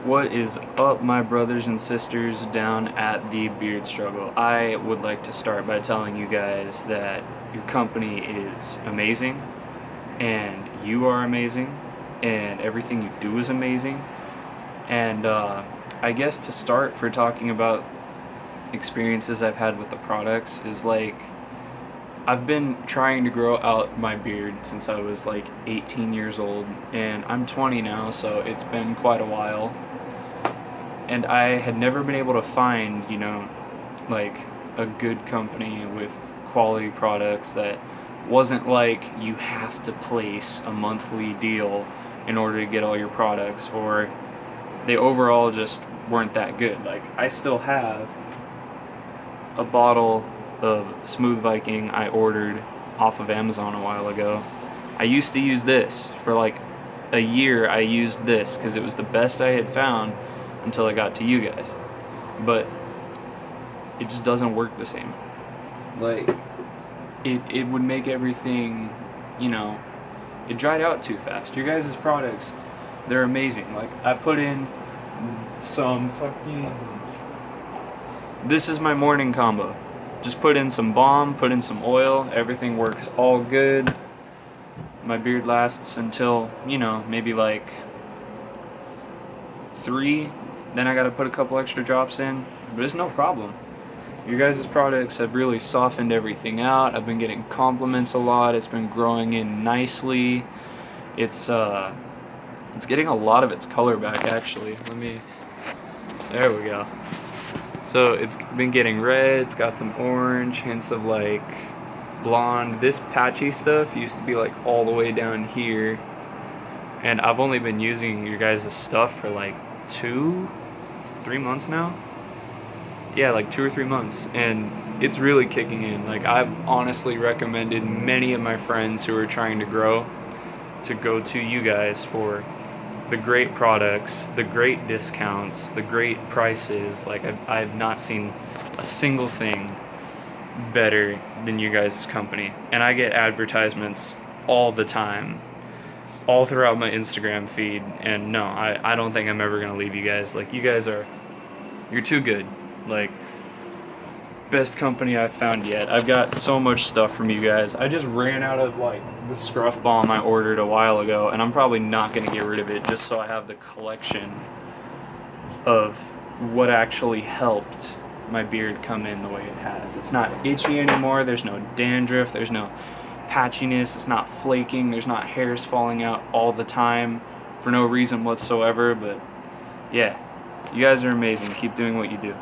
What is up, my brothers and sisters down at the Beard Struggle? I would like to start by telling you guys that your company is amazing, and you are amazing, and everything you do is amazing. And I guess to start for talking about experiences I've had with the products is like I've been trying to grow out my beard since I was like 18 years old, and I'm 20 now, so it's been quite a while. And I had never been able to find, like a good company with quality products that wasn't like you have to place a monthly deal in order to get all your products, or they overall just weren't that good. Like, I still have a bottle of Smooth Viking I ordered off of Amazon a while ago. I used to use this for like a year. I used this because it was the best I had found until I got to you guys. But it just doesn't work the same. Like, it would make everything, it dried out too fast. Your guys' products, they're amazing. Like, I put in some fucking... This is my morning combo. Just put in some balm, put in some oil, everything works all good. My beard lasts until, maybe like 3. Then I gotta put a couple extra drops in, but it's no problem. Your guys' products have really softened everything out. I've been getting compliments a lot. It's been growing in nicely. It's getting a lot of its color back, actually. There we go. So it's been getting red, it's got some orange, hints of like blonde. This patchy stuff used to be like all the way down here, and I've only been using your guys' stuff for like 2-3 months now. Yeah, like 2 or 3 months, and it's really kicking in. Like, I've honestly recommended many of my friends who are trying to grow to go to you guys for the great products, the great discounts, the great prices. Like, I've not seen a single thing better than you guys' company. And I get advertisements all the time, all throughout my Instagram feed. And no, I don't think I'm ever going to leave you guys. Like, you're too good. Like, best company I've found yet. I've got so much stuff from you guys. I just ran out of like the scruff balm I ordered a while ago, and I'm probably not going to get rid of it just so I have the collection of what actually helped my beard come in the way it has. It's not itchy anymore, there's no dandruff, there's no patchiness, it's not flaking, there's not hairs falling out all the time for no reason whatsoever. But yeah, you guys are amazing. Keep doing what you do.